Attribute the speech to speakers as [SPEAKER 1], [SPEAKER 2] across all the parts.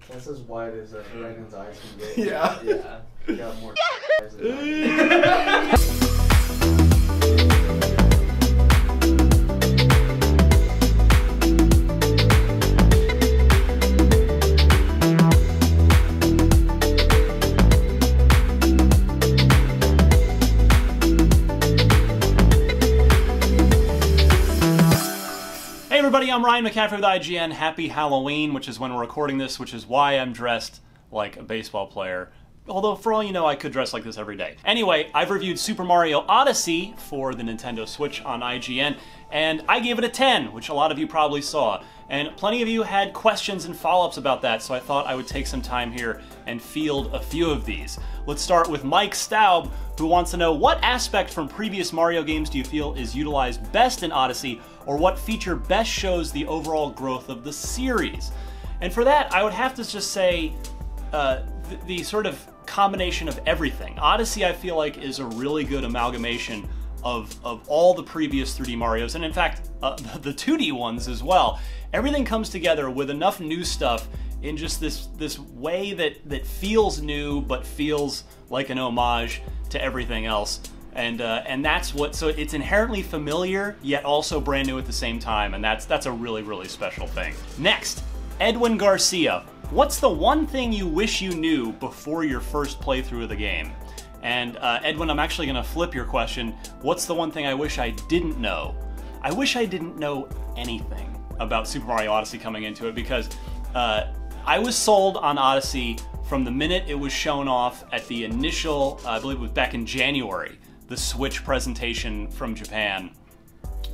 [SPEAKER 1] That's as wide as Brandon's eyes can get.
[SPEAKER 2] Yeah.
[SPEAKER 1] Yeah. You got more eyes than that.
[SPEAKER 3] Hey everybody, I'm Ryan McCaffrey with IGN. Happy Halloween, which is when we're recording this, which is why I'm dressed like a baseball player. Although, for all you know, I could dress like this every day. Anyway, I've reviewed Super Mario Odyssey for the Nintendo Switch on IGN, and I gave it a 10, which a lot of you probably saw. And plenty of you had questions and follow-ups about that, so I thought I would take some time here and field a few of these. Let's start with Mike Staub, who wants to know, what aspect from previous Mario games do you feel is utilized best in Odyssey, or what feature best shows the overall growth of the series? And for that, I would have to just say the sort of combination of everything. Odyssey, I feel like, is a really good amalgamation of all the previous 3D Marios, and in fact, the 2D ones as well. Everything comes together with enough new stuff in just this way that feels new, but feels like an homage to everything else. And that's what, so it's inherently familiar, yet also brand new at the same time, and that's a really, really special thing. Next, Edwin Garcia. What's the one thing you wish you knew before your first playthrough of the game? And Edwin, I'm actually gonna flip your question. What's the one thing I wish I didn't know? I wish I didn't know anything about Super Mario Odyssey coming into it, because I was sold on Odyssey from the minute it was shown off at the initial, I believe it was back in January, the Switch presentation from Japan.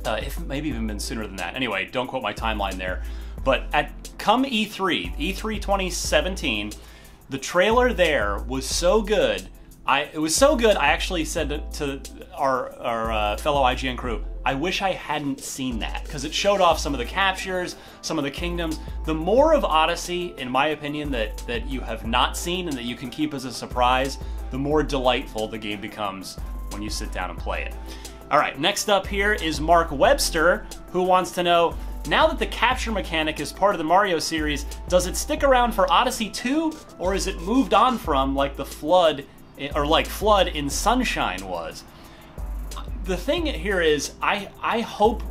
[SPEAKER 3] If maybe even been sooner than that. Anyway, don't quote my timeline there. But come E3 2017, the trailer there was so good. It was so good, I actually said to our fellow IGN crew, I wish I hadn't seen that, because it showed off some of the captures, some of the kingdoms. The more of Odyssey, in my opinion, that you have not seen and that you can keep as a surprise, the more delightful the game becomes when you sit down and play it. All right, next up here is Mark Webster, who wants to know, now that the capture mechanic is part of the Mario series, does it stick around for Odyssey 2, or is it moved on from like the Flood, or like Flood in Sunshine was? The thing here is, I hope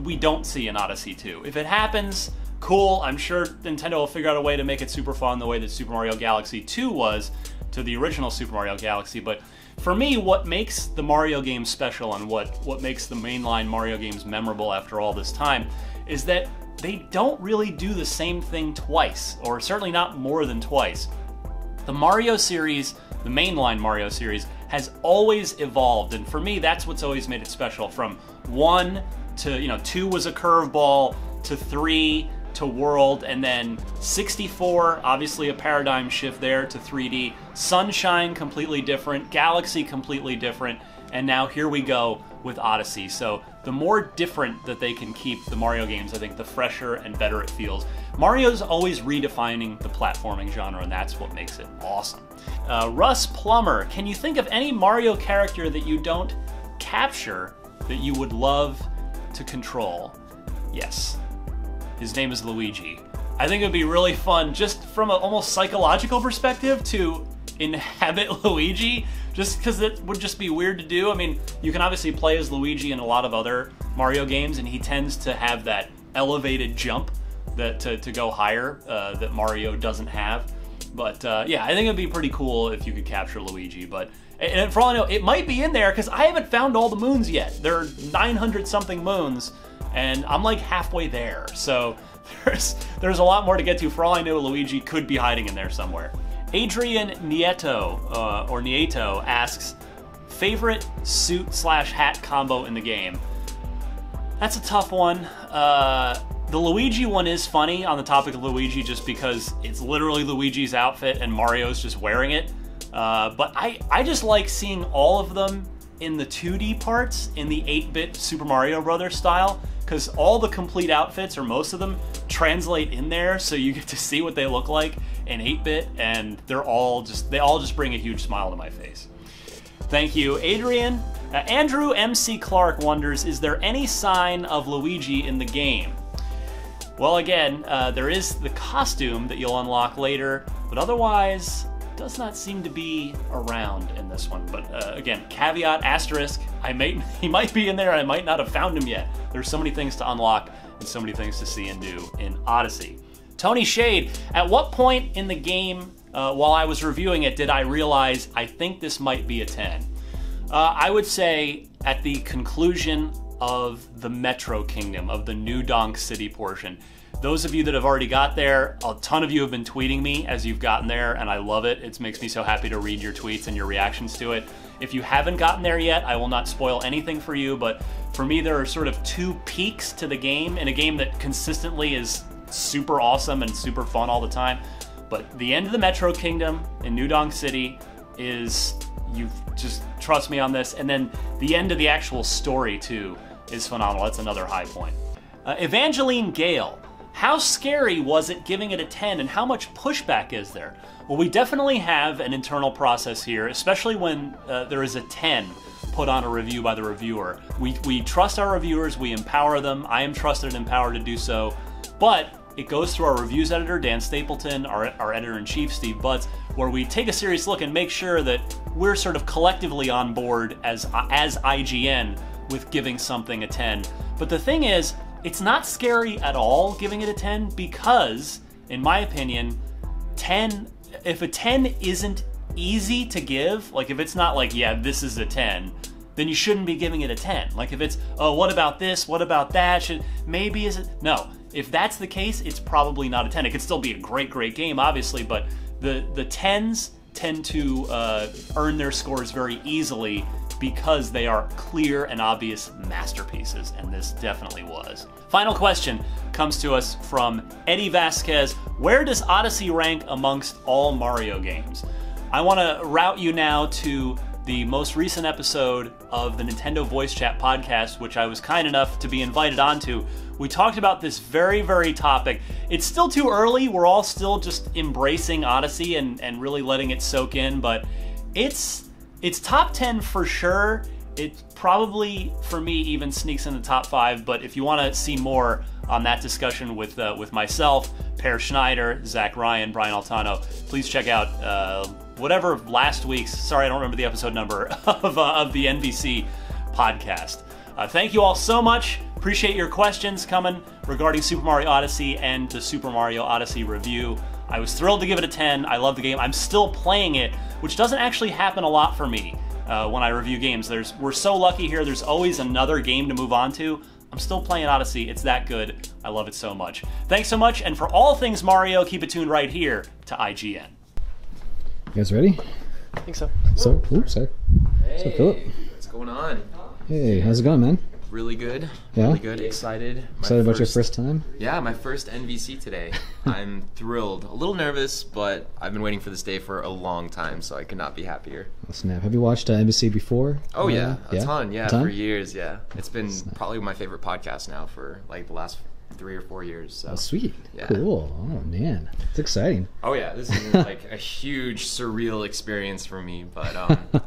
[SPEAKER 3] we don't see an Odyssey 2. If it happens, cool. I'm sure Nintendo will figure out a way to make it super fun the way that Super Mario Galaxy 2 was to the original Super Mario Galaxy. But for me, what makes the Mario games special and what makes the mainline Mario games memorable after all this time is that they don't really do the same thing twice, or certainly not more than twice. The Mario series, the mainline Mario series, has always evolved, and for me, that's what's always made it special. From 1 to, 2 was a curveball, to 3 to World, and then 64, obviously a paradigm shift there to 3D. Sunshine, completely different. Galaxy, completely different. And now here we go with Odyssey. So the more different that they can keep the Mario games, I think the fresher and better it feels. Mario's always redefining the platforming genre, and that's what makes it awesome. Russ Plummer, can you think of any Mario character that you don't capture that you would love to control? Yes. His name is Luigi. I think it would be really fun, just from an almost psychological perspective, to inhabit Luigi, just because it would just be weird to do. I mean, you can obviously play as Luigi in a lot of other Mario games, and he tends to have that elevated jump that to go higher that Mario doesn't have. But yeah, I think it'd be pretty cool if you could capture Luigi. But and for all I know, it might be in there, because I haven't found all the moons yet. There are 900 something moons, and I'm like halfway there. So there's a lot more to get to. For all I know, Luigi could be hiding in there somewhere. Adrian Nieto, asks, favorite suit/hat combo in the game? That's a tough one. The Luigi one is funny, on the topic of Luigi, just because it's literally Luigi's outfit and Mario's just wearing it. But I just like seeing all of them in the 2D parts in the 8-bit Super Mario Brothers style, because all the complete outfits, or most of them, translate in there, so you get to see what they look like in 8-bit, and they all just bring a huge smile to my face. Thank you, Adrian. Andrew MC Clark wonders, is there any sign of Luigi in the game? Well, again, there is the costume that you'll unlock later, but otherwise does not seem to be around in this one. But again, caveat, asterisk, he might be in there, I might not have found him yet. There's so many things to unlock and so many things to see and do in Odyssey. Tony Shade, at what point in the game, while I was reviewing it, did I realize I think this might be a 10? I would say at the conclusion of the Metro Kingdom, of the New Donk City portion. Those of you that have already got there, a ton of you have been tweeting me as you've gotten there, and I love it. It makes me so happy to read your tweets and your reactions to it. If you haven't gotten there yet, I will not spoil anything for you, but for me there are sort of two peaks to the game, in a game that consistently is super awesome and super fun all the time. But the end of the Metro Kingdom in New Donk City is, you just trust me on this, and then the end of the actual story too is phenomenal. That's another high point. Evangeline Gale, how scary was it giving it a 10, and how much pushback is there? Well, we definitely have an internal process here, especially when there is a 10 put on a review by the reviewer. We trust our reviewers, we empower them. I am trusted and empowered to do so, but it goes through our reviews editor, Dan Stapleton, our editor-in-chief, Steve Butts, where we take a serious look and make sure that we're sort of collectively on board as IGN with giving something a 10. But the thing is, it's not scary at all giving it a 10 because, in my opinion, if a 10 isn't easy to give, like if it's not like, yeah, this is a 10, then you shouldn't be giving it a 10. Like if it's, oh, what about this? What about that? Maybe is it? No. If that's the case, it's probably not a 10. It could still be a great, great game, obviously, but the 10s tend to earn their scores very easily because they are clear and obvious masterpieces, and this definitely was. Final question comes to us from Eddie Vasquez. Where does Odyssey rank amongst all Mario games? I want to route you now to the most recent episode of the Nintendo Voice Chat podcast, which I was kind enough to be invited onto. We talked about this very, very topic. It's still too early. We're all still just embracing Odyssey and really letting it soak in, but it's top 10 for sure. It probably, for me, even sneaks in the top 5, but if you want to see more on that discussion with myself, Per Schneider, Zach Ryan, Brian Altano, please check out whatever last week's, sorry I don't remember the episode number, of the NVC podcast. Thank you all so much. Appreciate your questions coming regarding Super Mario Odyssey and the Super Mario Odyssey review. I was thrilled to give it a 10. I love the game. I'm still playing it, which doesn't actually happen a lot for me when I review games. We're so lucky here. There's always another game to move on to. I'm still playing Odyssey. It's that good. I love it so much. Thanks so much, and for all things Mario, keep it tuned right here to IGN.
[SPEAKER 2] You guys ready?
[SPEAKER 4] I think so.
[SPEAKER 2] So, oops, sorry.
[SPEAKER 1] Hey,
[SPEAKER 2] What's up, Philip?
[SPEAKER 1] what's going on?
[SPEAKER 2] Hey, how's it going, man?
[SPEAKER 1] Really good.
[SPEAKER 2] Yeah?
[SPEAKER 1] Really good. Excited.
[SPEAKER 2] Excited about your first time?
[SPEAKER 1] Yeah, my first NVC today. I'm thrilled. A little nervous, but I've been waiting for this day for a long time, so I could not be happier.
[SPEAKER 2] Oh, snap. Have you watched NBC before?
[SPEAKER 1] Oh, yeah. A ton,
[SPEAKER 2] A ton?
[SPEAKER 1] for years, yeah. It's been probably my favorite podcast now for like the last 3 or 4 years. So.
[SPEAKER 2] Oh, sweet.
[SPEAKER 1] Yeah.
[SPEAKER 2] Cool. Oh, man. It's exciting.
[SPEAKER 1] Oh, yeah. This is like a huge, surreal experience for me. But,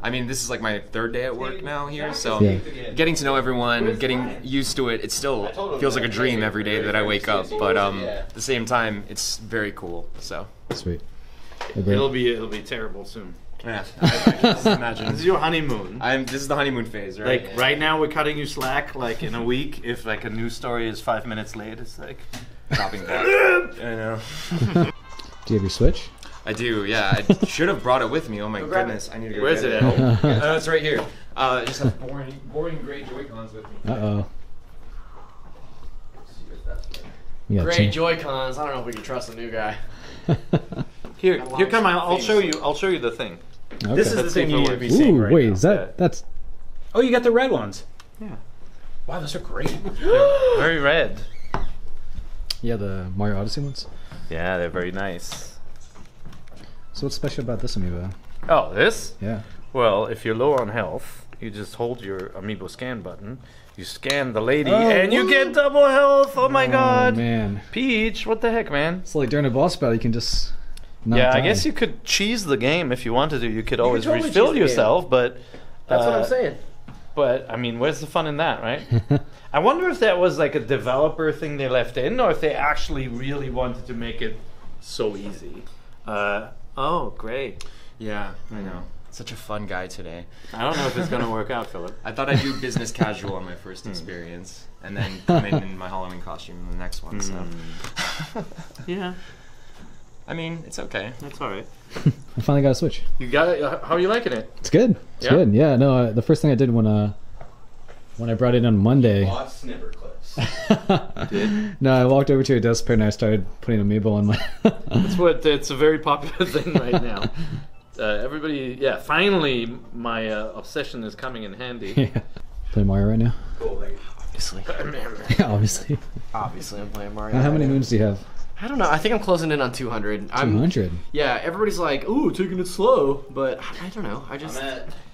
[SPEAKER 1] I mean, this is like my 3rd day at work now here. So
[SPEAKER 2] Yeah.
[SPEAKER 1] getting to know everyone, getting used to it, it still feels like a dream every day that I wake up. But at the same time, it's very cool. So
[SPEAKER 2] Sweet.
[SPEAKER 4] It'll be terrible soon.
[SPEAKER 1] yeah, I can just imagine.
[SPEAKER 4] This is your honeymoon.
[SPEAKER 1] This is the honeymoon phase, right?
[SPEAKER 4] Like right now, we're cutting you slack. Like in a week, if like a news story is 5 minutes late, it's like
[SPEAKER 1] Chopping block. I know.
[SPEAKER 2] Do you have your Switch?
[SPEAKER 1] I do, yeah. I should have brought it with me. Oh my goodness, I need to go
[SPEAKER 4] Where's
[SPEAKER 1] get
[SPEAKER 4] it
[SPEAKER 1] it.
[SPEAKER 4] at?
[SPEAKER 1] Oh, it's right here. I just have boring gray Joy-Cons with me.
[SPEAKER 2] Uh-oh. You got
[SPEAKER 5] Great
[SPEAKER 2] change.
[SPEAKER 5] Joy-Cons. I don't know if we can trust the new guy.
[SPEAKER 4] Here come. I'll show you. I'll show you the thing.
[SPEAKER 2] Okay.
[SPEAKER 4] This is the thing you need to be seeing
[SPEAKER 2] Ooh,
[SPEAKER 4] right
[SPEAKER 2] wait,
[SPEAKER 4] now.
[SPEAKER 2] is that, that's...
[SPEAKER 3] Oh, you got the red ones.
[SPEAKER 4] Yeah.
[SPEAKER 3] Wow, those are great.
[SPEAKER 4] They're very red.
[SPEAKER 2] Yeah, the Mario Odyssey ones?
[SPEAKER 4] Yeah, they're very nice.
[SPEAKER 2] So what's special about this amiibo?
[SPEAKER 4] Oh, this?
[SPEAKER 2] Yeah.
[SPEAKER 4] Well, if you're low on health, you just hold your amiibo scan button. You scan the lady,
[SPEAKER 2] Oh,
[SPEAKER 4] and you get double health. Oh my god.
[SPEAKER 2] Man.
[SPEAKER 4] Peach, what the heck, man?
[SPEAKER 2] So like during a boss battle, you can just not
[SPEAKER 4] Yeah,
[SPEAKER 2] die.
[SPEAKER 4] I guess you could cheese the game if you wanted to. You could always
[SPEAKER 5] totally
[SPEAKER 4] refill
[SPEAKER 5] cheese the
[SPEAKER 4] yourself, but
[SPEAKER 5] That's what I'm saying.
[SPEAKER 4] But I mean, where's the fun in that, right? I wonder if that was like a developer thing they left in, or if they actually really wanted to make it so easy. Oh, great.
[SPEAKER 1] Yeah, I know. Such a fun guy today.
[SPEAKER 4] I don't know if it's gonna work out, Philip.
[SPEAKER 1] I thought I'd do business casual on my first experience, and then come in my Halloween costume in the next one. So,
[SPEAKER 4] Yeah,
[SPEAKER 1] I mean, it's okay.
[SPEAKER 4] that's all right.
[SPEAKER 2] I finally got a Switch.
[SPEAKER 4] You got it. How are you liking it?
[SPEAKER 2] It's good. It's
[SPEAKER 4] Yeah?
[SPEAKER 2] good. Yeah. No, the first thing I did when I brought it on Monday.
[SPEAKER 5] Bought snipper clips.
[SPEAKER 2] No, I walked over to a desk and I started putting Amiibo on my.
[SPEAKER 4] It's a very popular thing right now. Everybody, finally, my obsession is coming in handy.
[SPEAKER 2] Yeah. Play Mario right now.
[SPEAKER 5] Cool. Like,
[SPEAKER 1] Obviously.
[SPEAKER 2] Yeah, obviously.
[SPEAKER 5] obviously, I'm playing Mario.
[SPEAKER 2] How many
[SPEAKER 5] right now.
[SPEAKER 2] moons do you have?
[SPEAKER 5] I don't know. I think I'm closing in on 200.
[SPEAKER 2] 200.
[SPEAKER 5] Yeah, everybody's like, "Ooh, taking it slow," but I don't know. I just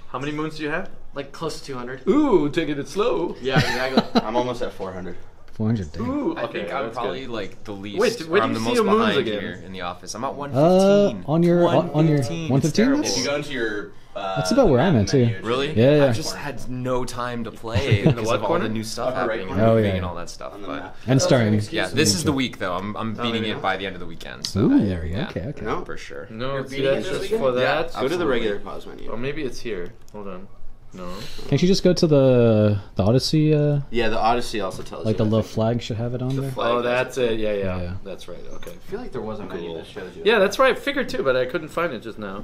[SPEAKER 4] How many moons do you have?
[SPEAKER 5] like close to 200.
[SPEAKER 4] Ooh, taking it slow.
[SPEAKER 5] Yeah, exactly.
[SPEAKER 6] I'm almost at 400.
[SPEAKER 2] 400. Dang.
[SPEAKER 4] Ooh,
[SPEAKER 1] I think I'm
[SPEAKER 4] that's
[SPEAKER 1] probably
[SPEAKER 4] good.
[SPEAKER 1] like the least.
[SPEAKER 4] Wait, where
[SPEAKER 1] or
[SPEAKER 4] do
[SPEAKER 1] I'm
[SPEAKER 4] you
[SPEAKER 1] the
[SPEAKER 4] see
[SPEAKER 1] most
[SPEAKER 4] your moons
[SPEAKER 1] behind
[SPEAKER 4] again?
[SPEAKER 1] here in the office. I'm at 115.
[SPEAKER 2] On your
[SPEAKER 1] 115.
[SPEAKER 2] 115.
[SPEAKER 1] It's
[SPEAKER 6] If you
[SPEAKER 1] terrible.
[SPEAKER 6] go into your
[SPEAKER 2] That's about where I'm at, too.
[SPEAKER 1] Really?
[SPEAKER 2] Yeah.
[SPEAKER 1] I've just had no time to play because
[SPEAKER 4] what
[SPEAKER 1] of all
[SPEAKER 4] corner?
[SPEAKER 1] the new stuff
[SPEAKER 6] Upper right
[SPEAKER 1] happening
[SPEAKER 6] corner.
[SPEAKER 1] and
[SPEAKER 2] Oh,
[SPEAKER 1] moving
[SPEAKER 2] yeah.
[SPEAKER 1] and all that stuff.
[SPEAKER 6] on the
[SPEAKER 1] But
[SPEAKER 6] map.
[SPEAKER 2] And starting.
[SPEAKER 1] yeah, this is the week though. I'm beating it by the end of the weekend. So
[SPEAKER 2] Ooh.
[SPEAKER 1] there we go.
[SPEAKER 2] Okay.
[SPEAKER 6] No?
[SPEAKER 1] For sure.
[SPEAKER 4] No,
[SPEAKER 5] You're
[SPEAKER 4] see,
[SPEAKER 5] beating
[SPEAKER 4] that's
[SPEAKER 5] it this
[SPEAKER 4] just
[SPEAKER 5] weekend?
[SPEAKER 4] for that.
[SPEAKER 6] Go to the
[SPEAKER 1] Absolutely.
[SPEAKER 6] regular pause menu.
[SPEAKER 4] Or maybe it's here. Hold on. No.
[SPEAKER 2] Can't you just go to the Odyssey?
[SPEAKER 6] Yeah, the Odyssey also tells
[SPEAKER 2] Like
[SPEAKER 6] you.
[SPEAKER 2] the
[SPEAKER 6] I
[SPEAKER 2] little
[SPEAKER 6] think.
[SPEAKER 2] flag should have it on
[SPEAKER 6] The
[SPEAKER 2] there.
[SPEAKER 6] flag
[SPEAKER 4] Oh,
[SPEAKER 6] does.
[SPEAKER 4] that's it. Yeah.
[SPEAKER 2] Yeah.
[SPEAKER 4] That's right. Okay.
[SPEAKER 6] I feel like there was a menu that shows you.
[SPEAKER 4] Yeah, that's right. Figured too, but I couldn't find it just now.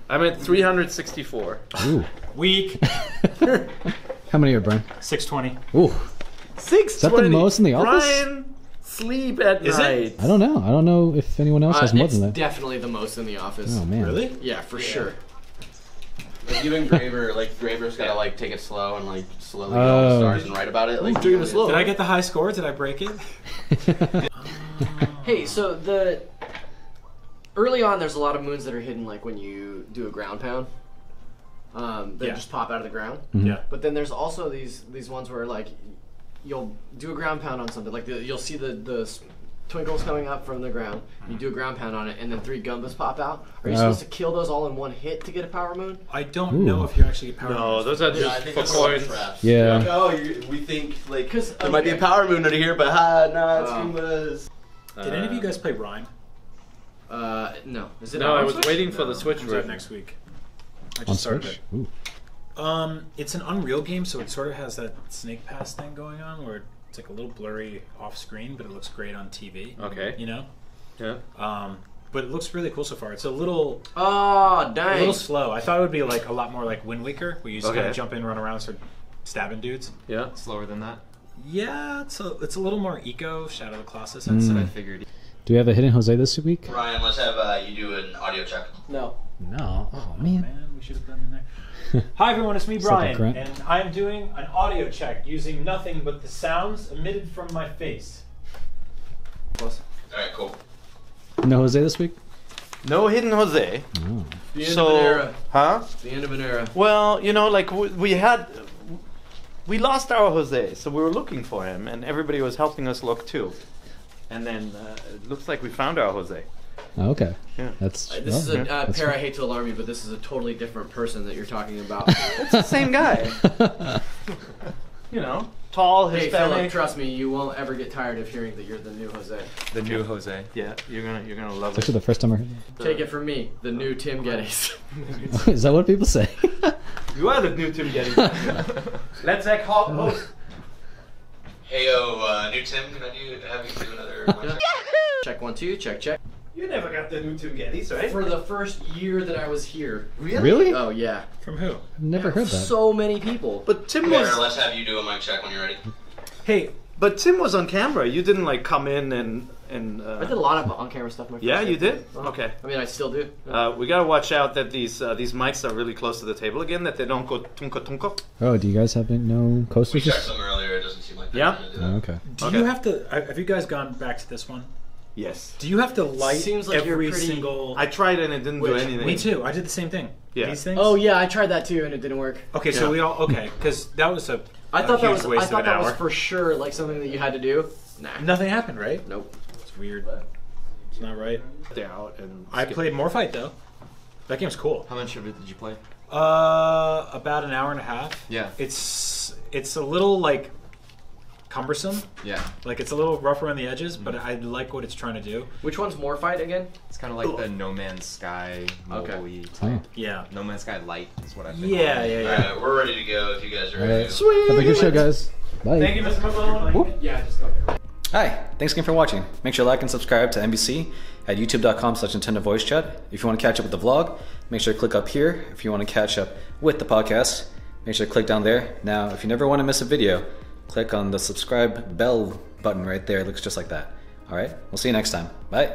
[SPEAKER 4] I'm at 364.
[SPEAKER 2] Ooh.
[SPEAKER 3] Week
[SPEAKER 2] How many are Brian?
[SPEAKER 3] 620.
[SPEAKER 2] Ooh.
[SPEAKER 4] 620.
[SPEAKER 2] that the most in the office?
[SPEAKER 4] Brian, sleep at
[SPEAKER 3] Is it?
[SPEAKER 4] night.
[SPEAKER 2] I don't know. I don't know if anyone else has more
[SPEAKER 5] It's
[SPEAKER 2] than that.
[SPEAKER 5] definitely the most in the office.
[SPEAKER 2] Oh man.
[SPEAKER 3] Really?
[SPEAKER 5] Yeah, for sure.
[SPEAKER 6] Like you and Graver, Graver's gotta like take it slow and like slowly go
[SPEAKER 2] Oh.
[SPEAKER 6] on the stars and write about it. Like
[SPEAKER 5] taking it slow.
[SPEAKER 3] Did I get the high score? Did I break it?
[SPEAKER 5] Hey, so the early on, there's a lot of moons that are hidden, like when you do a ground pound. They
[SPEAKER 3] Yeah.
[SPEAKER 5] just pop out of the ground.
[SPEAKER 3] Yeah.
[SPEAKER 5] But then there's also these ones where like you'll do a ground pound on something, like you'll see the twinkles coming up from the ground. You do a ground pound on it, and then 3 Gumbas pop out. Are you
[SPEAKER 2] Oh.
[SPEAKER 5] supposed to kill those all in one hit to get a power moon?
[SPEAKER 3] I don't
[SPEAKER 2] Ooh.
[SPEAKER 3] know if you actually get power.
[SPEAKER 4] No,
[SPEAKER 3] moons.
[SPEAKER 4] those are just for coins.
[SPEAKER 2] Yeah.
[SPEAKER 6] Like, oh, we think like
[SPEAKER 5] 'Cause,
[SPEAKER 6] there might be a power moon under here, but nah, it's Goombas.
[SPEAKER 3] Did any of you guys play Rhyme?
[SPEAKER 5] No. Is it
[SPEAKER 4] No, I
[SPEAKER 5] on
[SPEAKER 4] was
[SPEAKER 5] Switch?
[SPEAKER 4] waiting for the Switch
[SPEAKER 3] Comes out
[SPEAKER 4] version.
[SPEAKER 3] next week. I
[SPEAKER 2] On
[SPEAKER 3] just started
[SPEAKER 2] Switch.
[SPEAKER 3] it.
[SPEAKER 2] Ooh.
[SPEAKER 3] It's an Unreal game, so it sort of has that Snake Pass thing going on, where it's like a little blurry off screen, but it looks great on TV.
[SPEAKER 4] Okay.
[SPEAKER 3] You know.
[SPEAKER 4] Yeah.
[SPEAKER 3] But it looks really cool so far. It's a little
[SPEAKER 5] Oh, dang.
[SPEAKER 3] little slow. I thought it would be like a lot more like Wind Waker, where you just kind
[SPEAKER 4] Okay.
[SPEAKER 3] of jump in, run around, and start stabbing dudes.
[SPEAKER 4] Yeah.
[SPEAKER 1] Slower than that.
[SPEAKER 3] Yeah, it's a little more eco Shadow of the Colossus.
[SPEAKER 2] Mm.
[SPEAKER 3] I'd say.
[SPEAKER 1] I figured.
[SPEAKER 2] Do we have a hidden Jose this week?
[SPEAKER 6] Ryan, let's have you do an audio check.
[SPEAKER 5] No.
[SPEAKER 2] No. Oh man.
[SPEAKER 3] Man, we should have done in there. Hi everyone, it's me
[SPEAKER 2] Sup,
[SPEAKER 3] Brian,
[SPEAKER 2] Grant?
[SPEAKER 3] and I'm doing an audio check using nothing but the sounds emitted from my face.
[SPEAKER 6] Alright, cool.
[SPEAKER 2] No Jose this week?
[SPEAKER 4] No hidden Jose.
[SPEAKER 2] Oh.
[SPEAKER 5] The end
[SPEAKER 4] So,
[SPEAKER 5] of an era.
[SPEAKER 4] huh?
[SPEAKER 5] The end of an era.
[SPEAKER 4] Well, you know, like we lost our Jose, so we were looking for him, and everybody was helping us look too. And then it looks like we found our Jose.
[SPEAKER 2] Oh, okay.
[SPEAKER 4] Yeah.
[SPEAKER 2] That's
[SPEAKER 5] This is a
[SPEAKER 2] that's
[SPEAKER 5] pair. I
[SPEAKER 2] fine.
[SPEAKER 5] hate to alarm you, but this is a totally different person that you're talking about.
[SPEAKER 4] It's the same guy. You know, tall,
[SPEAKER 5] Hey, Philip,
[SPEAKER 4] Hispanic.
[SPEAKER 5] trust me, you won't ever get tired of hearing that you're the new Jose.
[SPEAKER 1] The new Jose.
[SPEAKER 4] Yeah, you're gonna love
[SPEAKER 2] It's
[SPEAKER 4] it.
[SPEAKER 2] actually the first time I heard
[SPEAKER 5] Take it from me, the new Tim Geddes.
[SPEAKER 2] that. Is that what people say?
[SPEAKER 4] You are the new Tim Getty. Let's host.
[SPEAKER 6] Heyo, new Tim, can I have you do another?
[SPEAKER 5] Check 1 2. Check check.
[SPEAKER 4] You never got the new Tim Gettys, right?
[SPEAKER 5] For the first year that I was here.
[SPEAKER 2] Really?
[SPEAKER 5] Oh yeah.
[SPEAKER 3] From who?
[SPEAKER 2] I've never heard that.
[SPEAKER 5] So many people.
[SPEAKER 4] But Tim
[SPEAKER 6] Here,
[SPEAKER 4] was.
[SPEAKER 6] let's have you do a mic check when you're ready.
[SPEAKER 4] Hey, but Tim was on camera. You didn't like come in and.
[SPEAKER 5] I did a lot of on-camera stuff. My first
[SPEAKER 4] Yeah,
[SPEAKER 5] year.
[SPEAKER 4] you did.
[SPEAKER 5] Uh-huh.
[SPEAKER 4] Okay.
[SPEAKER 5] I mean, I still do.
[SPEAKER 4] We gotta watch out that these mics are really close to the table again, that they don't go tunka tunka.
[SPEAKER 2] Oh, do you guys have no
[SPEAKER 6] We
[SPEAKER 2] coasters?
[SPEAKER 6] checked them earlier, it doesn't seem like they're
[SPEAKER 4] Yeah?
[SPEAKER 6] gonna do that.
[SPEAKER 2] Oh, okay.
[SPEAKER 3] Do
[SPEAKER 4] Okay.
[SPEAKER 3] you have to? Have you guys gone back to this one?
[SPEAKER 4] Yes.
[SPEAKER 3] Do you have to light
[SPEAKER 5] Seems like you're
[SPEAKER 3] every
[SPEAKER 5] pretty-
[SPEAKER 3] single?
[SPEAKER 4] I tried and it didn't do
[SPEAKER 5] Which-
[SPEAKER 4] anything.
[SPEAKER 3] Me too. I did the same thing.
[SPEAKER 4] Yeah.
[SPEAKER 3] These things.
[SPEAKER 5] Oh yeah, I tried that too, and it didn't work.
[SPEAKER 3] Okay, so
[SPEAKER 4] Yeah.
[SPEAKER 3] we all okay because that was a.
[SPEAKER 5] I thought that
[SPEAKER 3] huge
[SPEAKER 5] was.
[SPEAKER 3] waste
[SPEAKER 5] I
[SPEAKER 3] of
[SPEAKER 5] thought
[SPEAKER 3] an
[SPEAKER 5] that was
[SPEAKER 3] hour.
[SPEAKER 5] for sure like something that you had to do. Nah.
[SPEAKER 3] Nothing happened, right?
[SPEAKER 5] Nope.
[SPEAKER 3] It's weird. It's not right.
[SPEAKER 4] They're out and
[SPEAKER 3] I played Morphite though. That game's cool.
[SPEAKER 1] How much of it did you play?
[SPEAKER 7] About an hour and a half.
[SPEAKER 1] Yeah.
[SPEAKER 7] It's a little like cumbersome.
[SPEAKER 1] Yeah.
[SPEAKER 7] Like it's a little rough around the edges, but I like what it's trying to do.
[SPEAKER 5] Which one's more fight again?
[SPEAKER 1] It's kind of like the No Man's Sky mobile-y type.
[SPEAKER 7] Yeah.
[SPEAKER 1] No Man's Sky Light is what I think.
[SPEAKER 7] Yeah.
[SPEAKER 6] Alright, we're ready to go if you guys are ready.
[SPEAKER 2] Sweet. Have a good show, guys. Bye.
[SPEAKER 4] Thank you, Mr. McClellan.
[SPEAKER 3] Yeah, just go.
[SPEAKER 2] Hi, thanks again for watching. Make sure to like and subscribe to NVC at youtube.com/Nintendo Voice Chat. If you want to catch up with the vlog, make sure to click up here. If you want to catch up with the podcast, make sure to click down there. Now, if you never want to miss a video, click on the subscribe bell button right there. It looks just like that. All right, we'll see you next time. Bye.